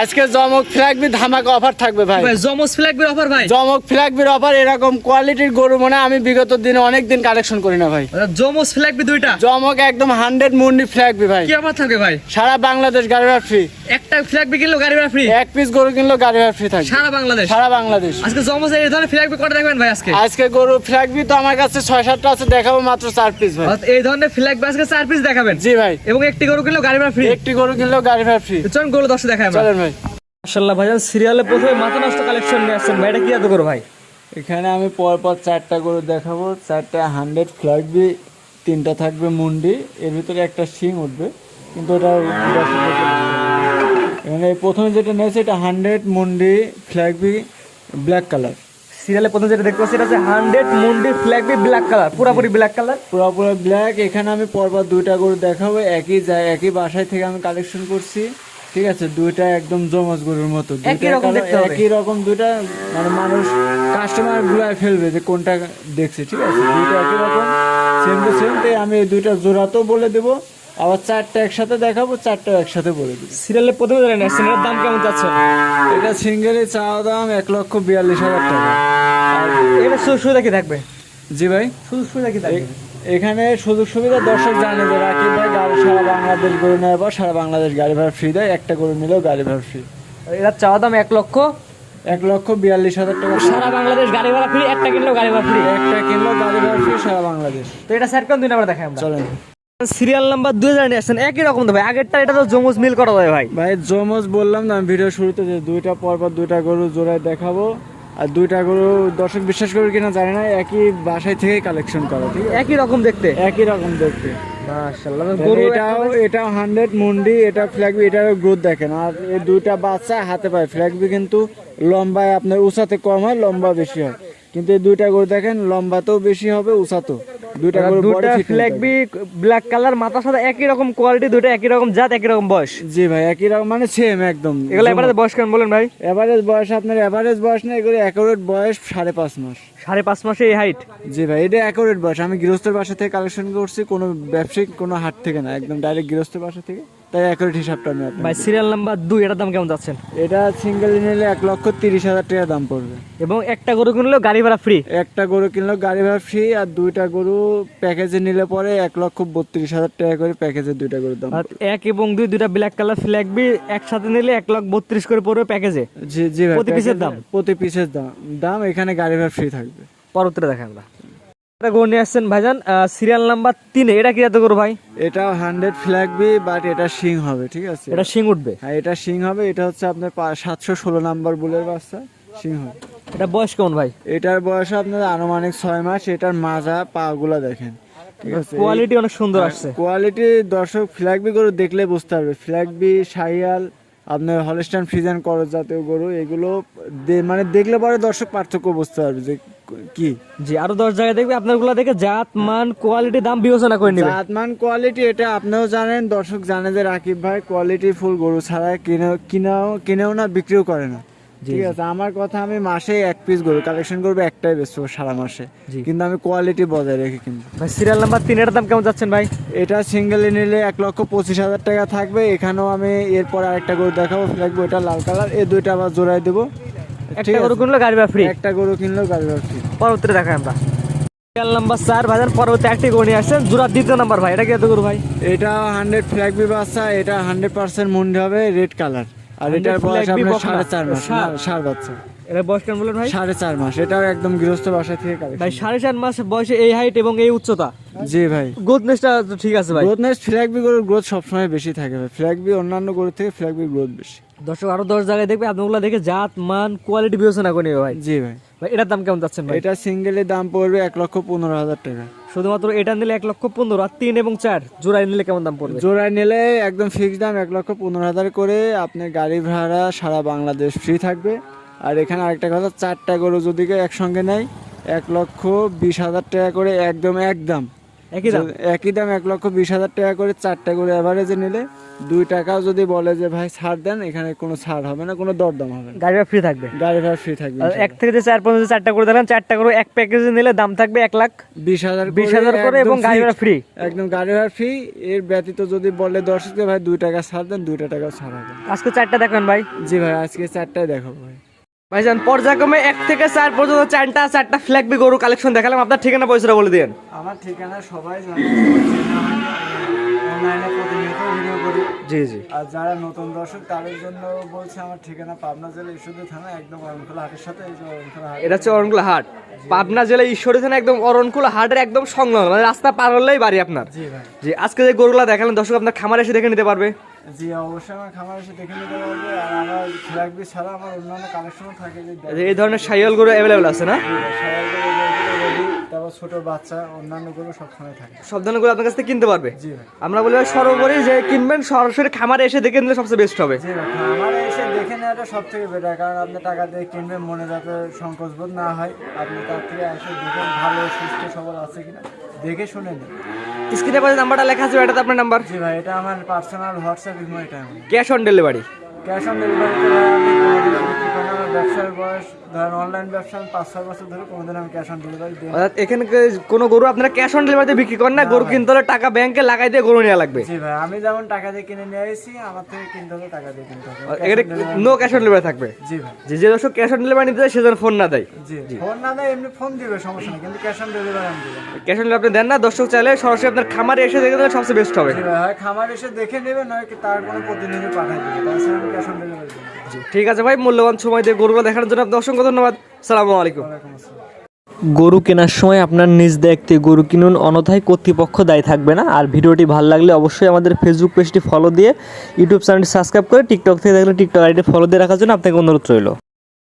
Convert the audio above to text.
আজকে জমক ফ্ল্যাগবি ধামাকা অফার থাকবে ভাই। জমক ফ্ল্যাগবির অফার ভাই, জমক ফ্ল্যাগবির অফার। এরকম কোয়ালিটির গরু মনে আমি বিগত দিনে অনেক দিন কালেকশন করি না ভাই। জমক ফ্ল্যাগবি দুইটা, জমক একদম 100 মুন্ডি ফ্ল্যাগবি ভাই। কি অফার থাকবে ভাই? সারা বাংলাদেশ গাড়ি ভাড়া ফ্রি। একটা ফ্ল্যাগবি কিনলো গাড়ি ভাড়া ফ্রি, এক পিস গরু কিনলেও গাড়ি ভাড়া ফ্রি থাকবে সারা বাংলাদেশ। সারা বাংলাদেশ। আজকে জমক এই ধরনের ফ্ল্যাগবি কটা দেখবেন ভাই? আজকে গরু ফ্ল্যাগবি তো আমার কাছে 6-7টা আছে, দেখাবো মাত্র 4 পিস ভাই। এই ধরনের ফ্ল্যাগবি আজকে 4 পিস দেখাবেন? জি ভাই। এবং একটি গরু কিনলো গাড়ি ভাড়া ফ্রি, একটি গরু কিনলেও গাড়ি ভাড়া ফ্রি। চলুন গরু দর্শক দেখাই আমরা। চলেন ভাই। মাশাআল্লাহ ভাইজান, সিরিয়ালে প্রথমে মাথা নষ্ট কালেকশন নিয়ে আসছেন ভাই, এটা কি এত গরু ভাই? এখানে আমি পরপর 4টা গরু দেখাবো। 4টা 100 ফ্ল্যাগবি, 3টা থাকবে মুন্ডি, এর ভিতরে একটা শিং উঠবে, কিন্তু ওটা এখানে প্রথমে যেটা নিয়েছে এটা 100 মুন্ডি ফ্ল্যাগবি ব্ল্যাক কালার। সিরিয়ালে প্রথমে যেটা দেখতে পাচ্ছি এটা হচ্ছে 100 মুন্ডি ফ্ল্যাগবি ব্ল্যাক কালার, পুরোপুরি ব্ল্যাক কালার, পুরোপুরি ব্ল্যাক। এখানে আমি পরপর 2টা গরু দেখাবো, একই বাসায় থেকে আমি কালেকশন করছি, ঠিক আছে। 2টা একদম জমজ গরুর মতো, একই রকম দেখতে হবে, একই রকম 2টা, মানে মানুষ কাস্টমার গুলায় ফেলবে যে কোনটা দেখছে, ঠিক আছে। 2টা একই রকম, সেম টু সেম। তাই আমি এই 2টা জোড়াতেও বলে দেবো, আবার 4টা একসাথে দেখাবো, 4টাও একসাথে বলে দেবো। সিরিয়ালে প্রথমে যেটা নিয়ে আসছেন এটার দাম কেমন যাচ্ছে? এটা সিঙ্গেলে চাওয়া দাম 1,42,000 টাকা। আর এটা সুযোগ সুবিধা কি থাকবে? জি ভাই, সুযোগ সুবিধা কি থাকবে? এখানে সুযোগ সুবিধা দর্শক জানে যে রাকিব ভাই গাড়ি সারা বাংলাদেশ গরু নেওয়ার পর সারা বাংলাদেশ গাড়ি ভাড়া ফ্রি দেয়। একটা গরু নিলেও গাড়ি ভাড়া ফ্রি। এটা চাওয়া দাম 1,42,000 টাকা। সারা বাংলাদেশ গাড়ি ভাড়া ফ্রি, একটা কিনলেও গাড়ি ভাড়া ফ্রি, একটা কিনলেও গাড়ি ভাড়া ফ্রি সারা বাংলাদেশ। তো এটা স্যার কোন দিন আমরা দেখাই আমরা। চলেন। সিরিয়াল নাম্বার 2 জানি আসছেন একই রকম তো ভাই, আগেরটা এটা তো জমজ মিল করা যায় ভাই। ভাই জমজ বললাম না আমি ভিডিও শুরুতে যে 2টা পরপর 2টা গরু জোড়ায় দেখাবো। আর 2টা গরু দর্শক বিশ্বাস করবে কিনা জানি না, একই বাসায় থেকেই কালেকশন করা, ঠিক আছে। একই রকম দেখতে, একই রকম দেখতে। মাশাআল্লাহ। এটাও 100 মুন্ডি, এটা ফ্ল্যাগবি, এটারও গ্রোথ দেখেন। আর এই 2টা বাচ্চা হাতে পায়। ফ্ল্যাগবি কিন্তু লম্বায় আপনার উঁচাতে কম হয়, লম্বা বেশি হয়। কিন্তু এই 2টা গরু দেখেন লম্বাতেও বেশি হবে, উঁচাতেও। 2টা গরু বড় ফ্ল্যাগবি ব্ল্যাক কালার, মাথার সাথে একই রকম কোয়ালিটি, 2টা একই রকম জাত, একই রকম বয়স। জি ভাই, একই রকম, মানে সেম একদম। এগুলো এবারে বয়স কেমন বলেন ভাই? এভারেজ বয়স আপনার এভারেজ বয়স না, এগুলো অ্যাকুরেট বয়স 5.5 মাস। 5.5 মাসে এই হাইট? জি ভাই, এটা অ্যাকুরেট বয়স। আমি গৃহস্থের বাসা থেকে কালেকশন করছি, কোনো ব্যবসায়িক কোনো হাট থেকে না, একদম ডাইরেক্ট গৃহস্থের বাসা থেকে। তাই অ্যাকুরেট হিসাবটা আমি ভাই সিরিয়াল নাম্বার 2 এটার দাম কেমন যাচ্ছেন? এটা সিঙ্গেল নিলে 1,30,000 টাকা দাম পড়বে। এবং একটা গরু কিনলেও গাড়ি ভাড়া ফ্রি? একটা গরু কিনলেও গাড়ি ভাড়া ফ্রি। আর 2টা গরু প্যাকেজে নিলে পরে 1,32,000 টাকা করে প্যাকেজে 2টা গরুর দাম। আর 1 এবং 2 দুইটা ব্ল্যাক কালার ফ্ল্যাগবি একসাথে নিলে 1,32,000 করে পড়বে প্যাকেজে। জি জি ভাই, প্রতি পিসের দাম? প্রতি পিসের দাম এখানে গাড়ি ভাড়া ফ্রি থাকবে। পরবর্তীতে দেখাই আমরা। এটা গরু নিয়ে আসছেন ভাইজান সিরিয়াল নাম্বার 3, এটা কি এত গরু ভাই? এটাও 100 ফ্ল্যাগবি, বাট এটা শিং হবে, ঠিক আছে। এটা শিং উঠবে? হ্যাঁ, এটা শিং হবে। এটা হচ্ছে আপনার 716 নাম্বার বুলের বাচ্চা, শিং হবে। এটা বয়স কেমন ভাই? এটার বয়স আপনার আনুমানিক 6 মাস। এটার মাজা পা গুলা দেখেন, ঠিক আছে। কোয়ালিটি অনেক সুন্দর আসছে। কোয়ালিটি দর্শক ফ্ল্যাগবি গরু দেখলে বুঝতে পারবে। ফ্ল্যাগবি, শাহিয়াল, আপনার হলস্টাইন ফ্রিজিয়ান করজ জাতীয় গরু, এগুলো মানে দেখলে পরে দর্শক পার্থক্য বুঝতে পারবে যে কি। জি, আরো 10 জায়গায় দেখবে আপনারগুলো দেখে জাত মান কোয়ালিটি দাম বিবেচনা করে নেবে। জাত মান কোয়ালিটি এটা আপনিও জানেন, দর্শক জানে যে রাকিব ভাই কোয়ালিটি ফুল গরু ছাড়া কিনেও না, বিক্রিও করে না, ঠিক আছে। আমার কথা, আমি মাসে 1 পিস গরু কালেকশন করবো, একটাই বেচবো সারা মাসে, কিন্তু আমি কোয়ালিটি বজায় রেখে কিনবো। ভাই সিরিয়াল নাম্বার 3 এর দাম কেমন যাচ্ছেন ভাই? এটা সিঙ্গেলে নিলে 1,25,000 টাকা থাকবে। এখানেও আমি এরপর আরেকটা গরু দেখাবো ফ্ল্যাগবি, এটা লাল কালার। এই 2টা আবার জোড়ায় দেবো। একটা গরু কিনলে গাড়ি ভাড়া ফ্রি? একটা গরু কিনলেও গাড়ি ভাড়া ফ্রি। পরবর্তীতে দেখাই আমরা। সিরিয়াল নাম্বার 4 ভাইজান, পরবর্তী একটি গরু নিয়ে আসছেন জোড়া 2য় নাম্বার ভাই, এটা কি এত গরু ভাই? এটা 100 ফ্ল্যাগবি বাচ্চা, এটা 100% মুন্ডি হবে, রেড কালার। আর এটার বয়স আপনার 4.5 মাস। ষাঁড় বাচ্চা। এটা বয়স কেমন বলেন ভাই? 4.5 মাস। এটাও একদম গৃহস্থ বাসা থেকে কালেকশন। ভাই 4.5 মাস বয়সে এই হাইট এবং এই উচ্চতা? জি ভাই, গ্রোথনেসটা তো ঠিক আছে ভাই? গ্রোথনেস ফ্ল্যাগবি গরুর গ্রোথ সবসময় বেশি থাকে ভাই। ফ্ল্যাগবি অন্যান্য গরু থেকে ফ্ল্যাগবির গ্রোথ বেশি। দর্শক আরো 10 জায়গায় দেখবে আপনাগুলো দেখে জাত মান কোয়ালিটি বিবেচনা করে নেবে ভাই। জি ভাই। ভাই এটার দাম কেমন যাচ্ছেন ভাই? এটা সিঙ্গেলের দাম পড়বে 1,15,000 টাকা। শুধুমাত্র এটা নিলে 1,15,000, আর 3 এবং 4 জোড়ায় নিলে কেমন দাম পড়বে? জোড়ায় নিলে একদম ফিক্সড দাম 1,15,000 করে। আপনার গাড়ি ভাড়া সারা বাংলাদেশ ফ্রি থাকবে। আর এখানে আরেকটা কথা, 4টা গরু যদি কেউ একসঙ্গে নেয় 1,20,000 টাকা করে একদম একই দাম? একই দাম 1,20,000 টাকা করে 4টা করে এভারেজে নিলে 2 টাকাও যদি বলে যে ভাই ছাড় দেন, এখানে কোনো ছাড় হবে না, কোনো দরদাম হবে না, গাড়ি ভাড়া ফ্রি থাকবে? গাড়ি ভাড়া ফ্রি থাকবে। আর 1 থেকে যে 4 পর্যন্ত 4টা করে দিলাম, 4টা করে এক প্যাকেজে নিলে দাম থাকবে 1,20,000 করে এবং গাড়ি ভাড়া ফ্রি। একদম গাড়ি ভাড়া ফ্রি। এর ব্যতীত যদি বলে দর্শককে ভাই 2 টাকা ছাড় দেন, 2 টাকাও ছাড় হবে। আজকে 4টা দেখবেন ভাই? জি ভাই, আজকে 4টাই দেখাবো ভাই। ভাইজান পর্যায়ক্রমে 1 থেকে 4 পর্যন্ত 4টা ফ্ল্যাগবি গরু কালেকশন দেখালাম। আপনার ঠিকানা পয়সাটা বলে দিন। আমার ঠিকানা সবাই জানে, অনলাইনে প্রতিনিয়ত ভিডিও করি। জি জি। আর যারা নতুন দর্শক তাদের জন্য বলছে, আমার ঠিকানা পাবনা জেলা ঈশ্বরদী থানা, একদম অরণখোলা হাটের সাথে। এই যে অরণখোলা হাট, এটা হচ্ছে অরণকুলা হাট, পাবনা জেলা ঈশ্বরদী থানা, একদম অরণকুলা হাটের একদম সংলগ্ন, মানে রাস্তা পার হলেই বাড়ি আপনার। জি ভাই। জি, আজকে যে গরুগুলা দেখালেন দর্শক আপনার খামারে এসে দেখে নিতে পারবে? জি অবশ্যই, আমার খামার এসে দেখে নিতে পারবে। আর আমার ফ্ল্যাগবি ছাড়া আমার অন্যান্য কালেকশনও থাকে। যে এই ধরনের সাইওয়াল গরু অ্যাভেলেবেল আছে না? তারপর ছোট বাচ্চা অন্যান্য গরু সবসময় থাকে। সব ধরনের গরু আপনার কাছ থেকে কিনতে পারবে? জি ভাই। আমরা বলি ভাই সর্বোপরি যে কিনবেন সরাসরি খামারে এসে দেখে নিলে সবচেয়ে বেস্ট হবে। জি ভাই, খামারে এসে দেখে নেওয়াটা সব থেকে বেটার, কারণ আপনি টাকা দিয়ে কিনবেন, মনে যাতে সংকোচ বোধ না হয়। আপনি তার থেকে এসে দেখে ভালো সুস্থ সবল আছে কিনা দেখে শুনে নেন। স্ক্রিনে পাশে নাম্বারটা লেখা আছে, এটা তো আপনার নাম্বার? জি ভাই, এটা আমার পার্সোনাল হোয়াটসঅ্যাপ ইমো, এটা আমার। Cash on delivery? Cash on ডেলিভারিতে ভাই আমি কোনোদিনও বিক্রি করি না। আমার ব্যবসার বয়স ধরেন অনলাইন ব্যবসা আমি 5-6 বছর ধরে, কোনোদিন আমি ক্যাশ অন ডেলিভারি দিই না। অর্থাৎ এখানে কোনো গরু আপনারা ক্যাশ অন ডেলিভারিতে বিক্রি করেন না? গরু কিনতে হলে টাকা ব্যাংকে লাগাই দিয়ে গরু নেওয়া লাগবে? জি ভাই, আমি যেমন টাকা দিয়ে কিনে নিয়ে এসেছি, আমার থেকে কিনতে হলে টাকা দিয়ে কিনতে হবে। এখানে নো ক্যাশ অন ডেলিভারি থাকবে? জি ভাই। যে দর্শক ক্যাশ অন ডেলিভারি নিতে চায় সেজন্য ফোন না দেয়? জি, ফোন না দেয় এমনি ফোন দিবে, সমস্যা নেই, কিন্তু ক্যাশ অন ডেলিভারি আমি দেবো। ক্যাশ অন ডেলিভারি আপনি দেন না? দর্শক চাইলে সরাসরি আপনার খামারে এসে দেখে দিলে সবচেয়ে বেস্ট হবে। জি ভাই, হয় খামার এসে দেখে নেবে, নয় কি তার কোনো প্রতিনিধি পাঠাই দেবে, তাছাড়া আমি ক্যাশ অন ডেলিভারি দেবো। জি, ঠিক আছে ভাই, মূল্যবান সময় দিয়ে গরুগুলো দেখানোর জন্য আপনার অসংখ্য ধন্যবাদ। সালামু আলাইকুম। ওয়ালাইকুম আসসালাম। গরু কেনার সময় আপনার নিজ দায়িত্বে গরু কিনুন, অন্যথায় কর্তৃপক্ষ দায়ী থাকবে না। আর ভিডিওটি ভালো লাগলে অবশ্যই আমাদের ফেসবুক পেজটি ফলো দিয়ে, ইউটিউব চ্যানেলটি সাবস্ক্রাইব করে, টিকটক থেকে দেখলে টিকটক আইডি ফলো দিয়ে রাখার জন্য আপনাকে অনুরোধ রইল।